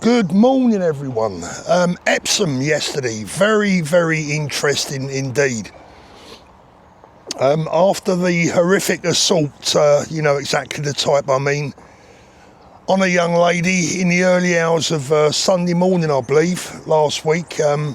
Good morning, everyone. Epsom yesterday, very interesting indeed. After the horrific assault, you know exactly the type I mean, on a young lady in the early hours of Sunday morning, I believe, last week. A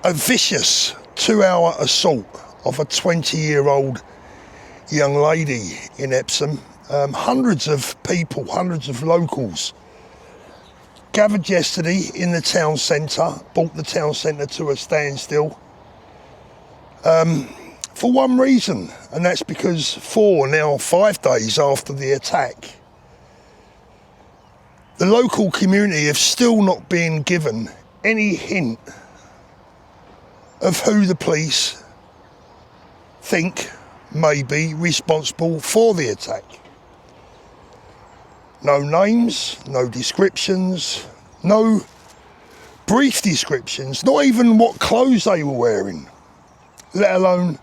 vicious 2-hour assault of a 20-year-old young lady in Epsom. Hundreds of people, hundreds of locals gathered yesterday in the town centre, brought the town centre to a standstill for one reason, and that's because 5 days after the attack, the local community have still not been given any hint of who the police think may be responsible for the attack. No names, no descriptions, no brief descriptions, not even what clothes they were wearing, let alone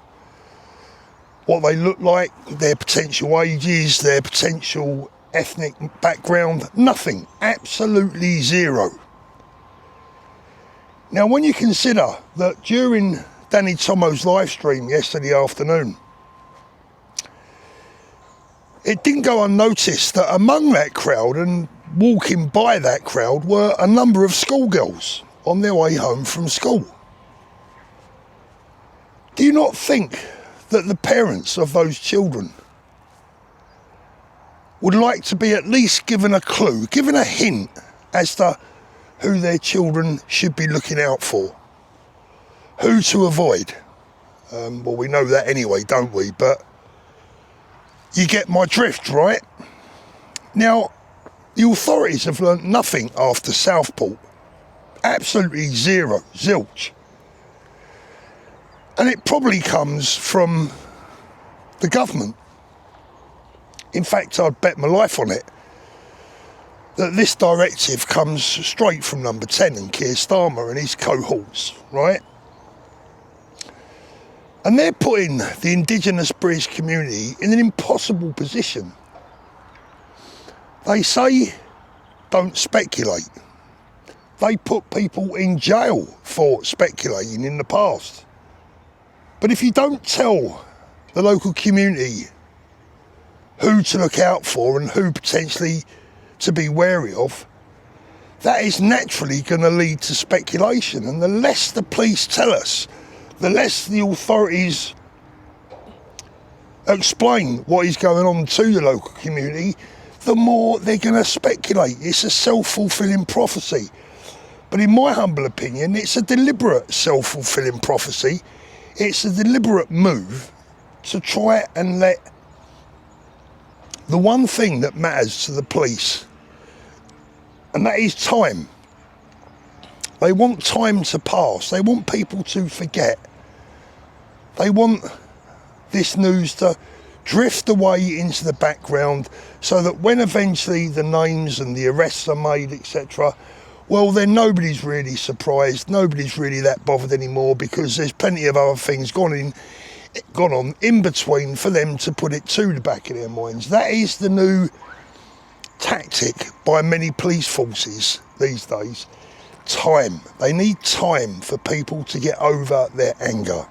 what they looked like, their potential ages, their potential ethnic background, nothing, absolutely zero. Now, when you consider that during Danny Tomo's live stream yesterday afternoon, it didn't go unnoticed that among that crowd and walking by that crowd were a number of schoolgirls on their way home from school. Do you not think that the parents of those children would like to be at least given a clue, given a hint as to who their children should be looking out for, who to avoid? Well, we know that anyway, don't we? But you get my drift, right? Now, the authorities have learnt nothing after Southport. Absolutely zero, zilch. And it probably comes from the government. In fact, I'd bet my life on it that this directive comes straight from number 10 and Keir Starmer and his cohorts, right? And they're putting the indigenous British community in an impossible position. They say, don't speculate. They put people in jail for speculating in the past. But if you don't tell the local community who to look out for and who potentially to be wary of, that is naturally going to lead to speculation. And the less the police tell us, the less the authorities explain what is going on to the local community, the more they're going to speculate. It's a self-fulfilling prophecy. But in my humble opinion, it's a deliberate self-fulfilling prophecy. It's a deliberate move to try and let the one thing that matters to the police, and that is time. They want time to pass. They want people to forget. They want this news to drift away into the background so that when eventually the names and the arrests are made, etc., well, then nobody's really surprised. Nobody's really that bothered anymore because there's plenty of other things gone on in between for them to put it to the back of their minds. That is the new tactic by many police forces these days. Time. They need time for people to get over their anger.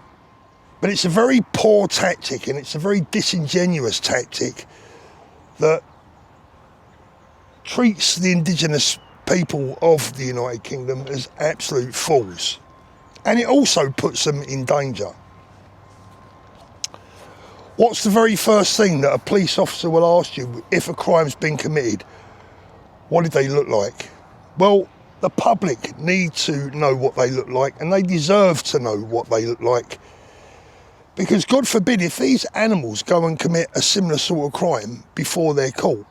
But it's a very poor tactic, and it's a very disingenuous tactic that treats the indigenous people of the United Kingdom as absolute fools. And it also puts them in danger. What's the very first thing that a police officer will ask you if a crime's been committed? What did they look like? Well, the public need to know what they look like, and they deserve to know what they look like. Because God forbid, if these animals go and commit a similar sort of crime before they're caught,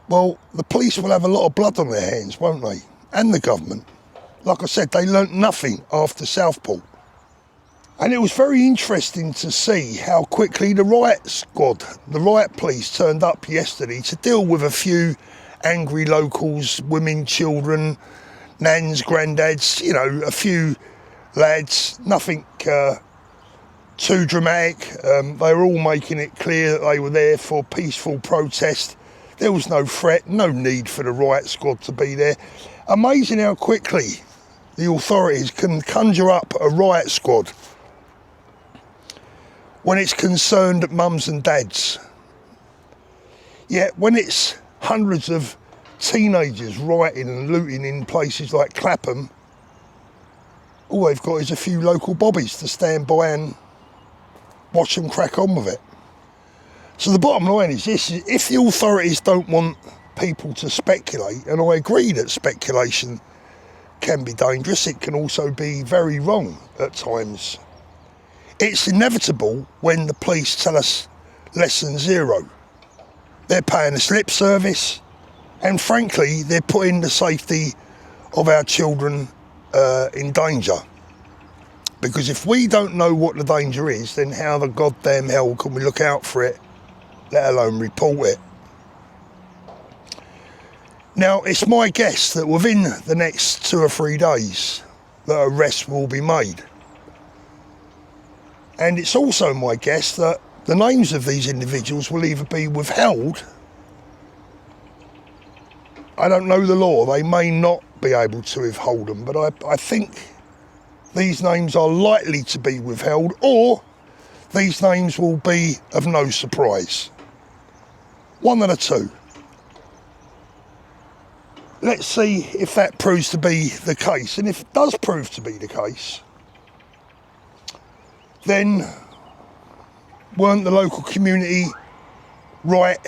well, the police will have a lot of blood on their hands, won't they? And the government. Like I said, they learnt nothing after Southport. And it was very interesting to see how quickly the riot squad, the riot police, turned up yesterday to deal with a few angry locals, women, children, nans, granddads, you know, a few lads, nothing too dramatic. They were all making it clear that they were there for peaceful protest. There was no threat, no need for the riot squad to be there. Amazing how quickly the authorities can conjure up a riot squad when it's concerned mums and dads. Yet when it's hundreds of teenagers rioting and looting in places like Clapham, all they've got is a few local bobbies to stand by and watch them crack on with it. So the bottom line is this: if the authorities don't want people to speculate, and I agree that speculation can be dangerous, it can also be very wrong at times. It's inevitable when the police tell us less than zero. They're paying us lip service, and frankly, they're putting the safety of our children in danger. Because if we don't know what the danger is, then how the goddamn hell can we look out for it, let alone report it? Now, it's my guess that within the next 2 or 3 days, that arrests will be made. And it's also my guess that the names of these individuals will either be withheld. I don't know the law, they may not be able to withhold them, but I think these names are likely to be withheld, or these names will be of no surprise. One of the two. Let's see if that proves to be the case. And if it does prove to be the case, then weren't the local community right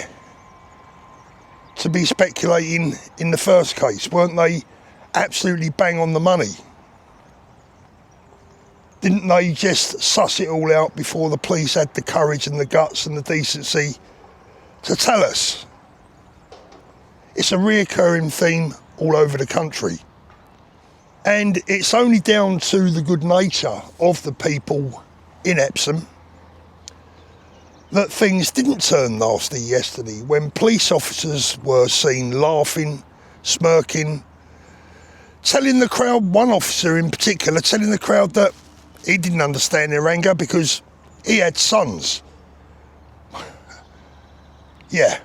to be speculating in the first case? Weren't they absolutely bang on the money? Didn't they just suss it all out before the police had the courage and the guts and the decency to tell us? It's a reoccurring theme all over the country. And it's only down to the good nature of the people in Epsom that things didn't turn nasty yesterday, when police officers were seen laughing, smirking, telling the crowd, one officer in particular, telling the crowd that he didn't understand their anger because he had sons. Yeah,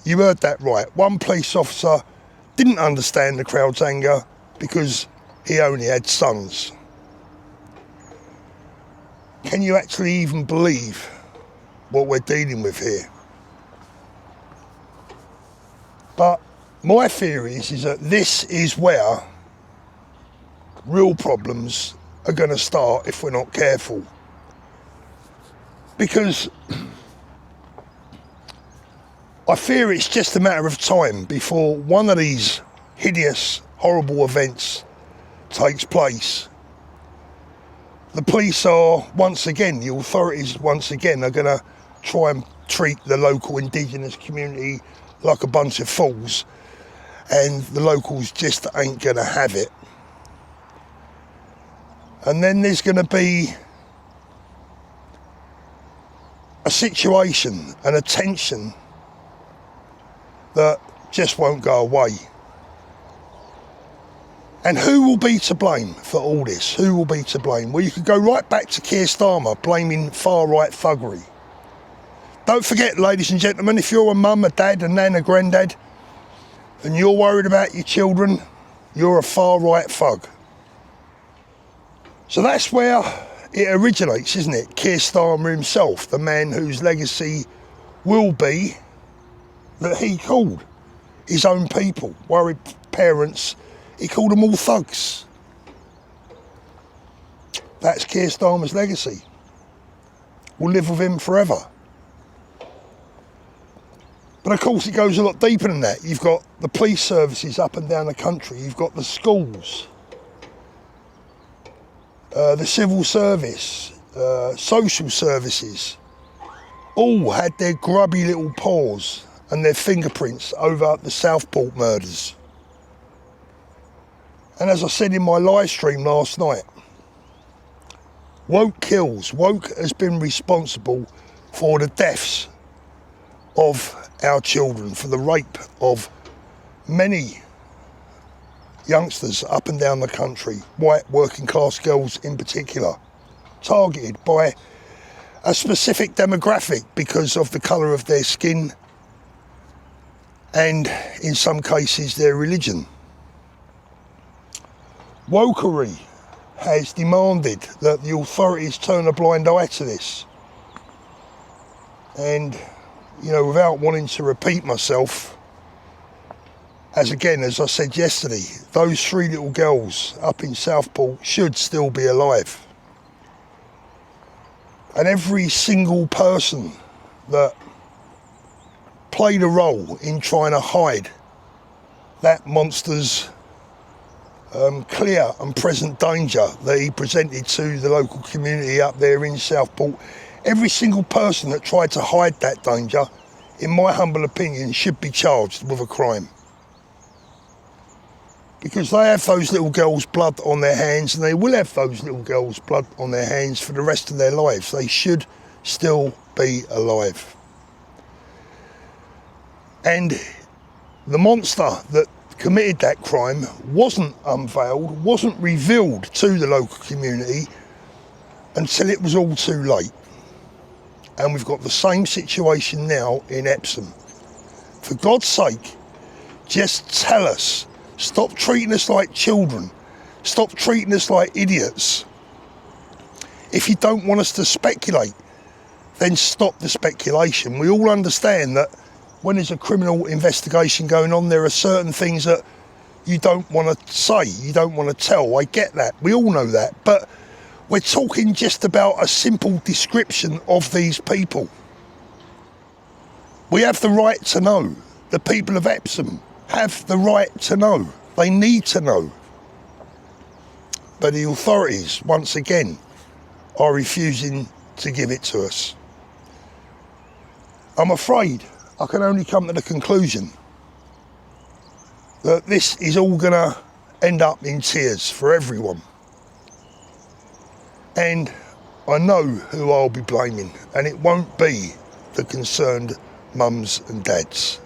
you heard that right. One police officer didn't understand the crowd's anger because he only had sons. Can you actually even believe what we're dealing with here? But my theory is that this is where real problems are going to start if we're not careful. Because I fear it's just a matter of time before one of these hideous, horrible events takes place. The police are once again, the authorities once again are going to try and treat the local indigenous community like a bunch of fools, and the locals just ain't going to have it. And then there's going to be a situation and a tension that just won't go away. And who will be to blame for all this? Who will be to blame? Well, you could go right back to Keir Starmer blaming far-right thuggery. Don't forget, ladies and gentlemen, if you're a mum, a dad, a nan, a granddad, and you're worried about your children, you're a far-right thug. So that's where it originates, isn't it? Keir Starmer himself, the man whose legacy will be that he called his own people, worried parents, he called them all thugs. That's Keir Starmer's legacy. We'll live with him forever. But of course it goes a lot deeper than that. You've got the police services up and down the country, you've got the schools, the civil service, social services, all had their grubby little paws and their fingerprints over the Southport murders. And as I said in my live stream last night, woke kills. Woke has been responsible for the deaths of our children, for the rape of many youngsters up and down the country, white working class girls in particular, targeted by a specific demographic because of the colour of their skin and in some cases their religion. Wokery has demanded that the authorities turn a blind eye to this. And, you know, without wanting to repeat myself, as I said yesterday, those 3 little girls up in Southport should still be alive. And every single person that played a role in trying to hide that monster's clear and present danger that he presented to the local community up there in Southport, every single person that tried to hide that danger, in my humble opinion, should be charged with a crime. Because they have those little girls' blood on their hands, and they will have those little girls' blood on their hands for the rest of their lives. They should still be alive. And the monster that committed that crime wasn't unveiled, wasn't revealed to the local community until it was all too late. And we've got the same situation now in Epsom. For God's sake, just tell us. Stop treating us like children. Stop treating us like idiots. If you don't want us to speculate, then stop the speculation. We all understand that when there's a criminal investigation going on, there are certain things that you don't want to say, you don't want to tell. I get that. We all know that. But we're talking just about a simple description of these people. We have the right to know. The people of Epsom have the right to know. They need to know. But the authorities, once again, are refusing to give it to us. I'm afraid I can only come to the conclusion that this is all going to end up in tears for everyone. And I know who I'll be blaming, and it won't be the concerned mums and dads.